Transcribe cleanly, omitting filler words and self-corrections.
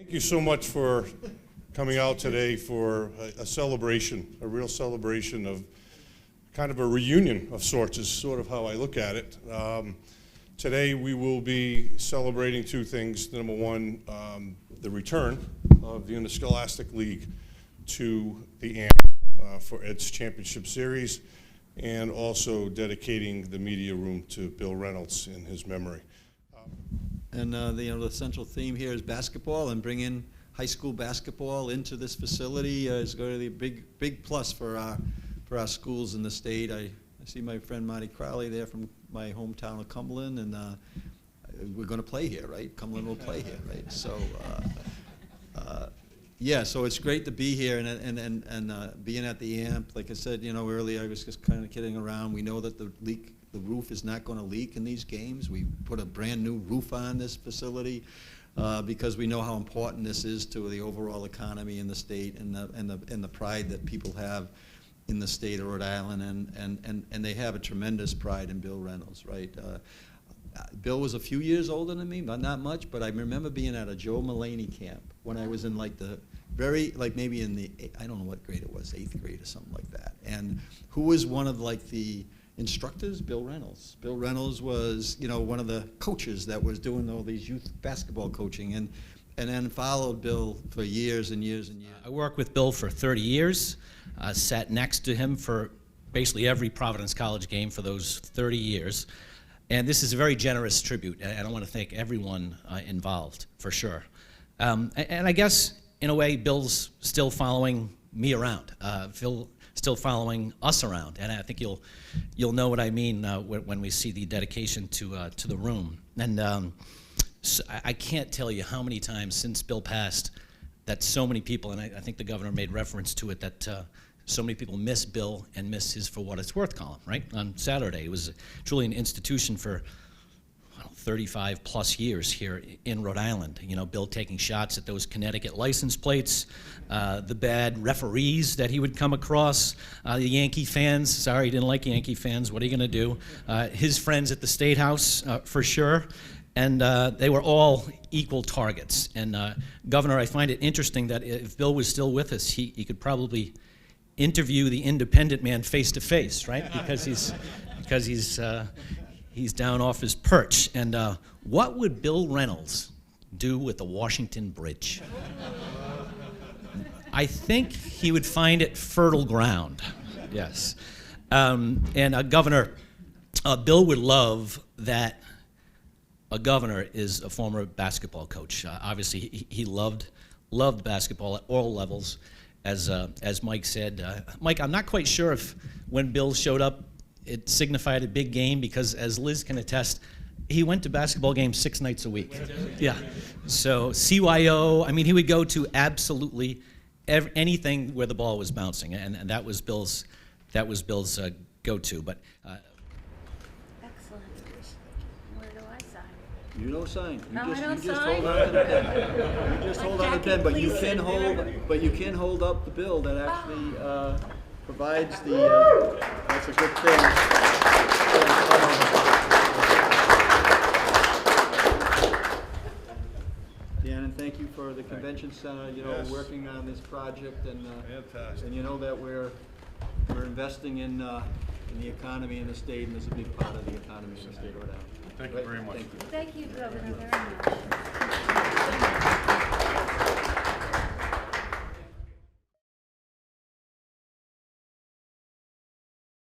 Thank you so much for coming out today for a celebration, a real celebration of kind of a reunion of sorts is sort of how I look at it. Today we will be celebrating two things. Number one, the return of the Interscholastic League to the AMP for its championship series, and also dedicating the media room to Bill Reynolds in his memory. And the central theme here is basketball, and bringing high school basketball into this facility is going to be a big plus for our schools in the state. I see my friend Marty Crowley there from my hometown of Cumberland, and we're going to play here, right? Cumberland will play here, right? So, yeah, so it's great to be here and being at the AMP. Like I said, earlier I was just kind of kidding around. We know that the roof is not going to leak in these games. We put a brand new roof on this facility because we know how important this is to the overall economy in the state and the pride that people have in the state of Rhode Island, and they have a tremendous pride in Bill Reynolds, right? Bill was a few years older than me, not much, but I remember being at a Joe Mulaney camp when I was in maybe in the, I don't know what grade it was, 8th grade or something like that. And who was one of the instructors? Bill Reynolds. Bill Reynolds was, one of the coaches that was doing all these youth basketball coaching, and then followed Bill for years and years and years. I worked with Bill for 30 years, sat next to him for basically every Providence College game for those 30 years. And this is a very generous tribute, and I want to thank everyone involved, for sure. And I guess, in a way, Bill's still following me around. Phil still following us around, and I think you'll know what I mean when we see the dedication to the room. And so I can't tell you how many times since Bill passed that so many people, and I think the governor made reference to it, that so many people miss Bill and miss his For What It's Worth column, right? On Saturday, it was truly an institution for 35 plus years here in Rhode Island. Bill taking shots at those Connecticut license plates, the bad referees that he would come across, the Yankee fans. Sorry, he didn't like Yankee fans. What are you going to do? His friends at the State House, for sure. And they were all equal targets. And Governor, I find it interesting that if Bill was still with us, he could probably interview the independent man face to face, right? Because he's down off his perch. And what would Bill Reynolds do with the Washington Bridge? I think he would find it fertile ground. Yes. And Governor, Bill would love that a governor is a former basketball coach. Obviously, he loved basketball at all levels. As Mike said, Mike, I'm not quite sure if when Bill showed up, it signified a big game, because as Liz can attest, he went to basketball games 6 nights a week. Yeah. So CYO, he would go to absolutely anything where the ball was bouncing, and that was Bill's go-to. But excellent. Where do I sign? You don't sign. I don't just sign? hold on to the pen. You just hold on to the pen, but you Please can sit. hold up the bill that actually provides the. That's a good thing. Dan, and thank you for the convention center. Yes. Working on this project, and Fantastic. and that we're investing in the economy in the state, and this is a big part of the economy in the state of Rhode Island. Thank you very much. Thank you. Thank you, Governor, very much.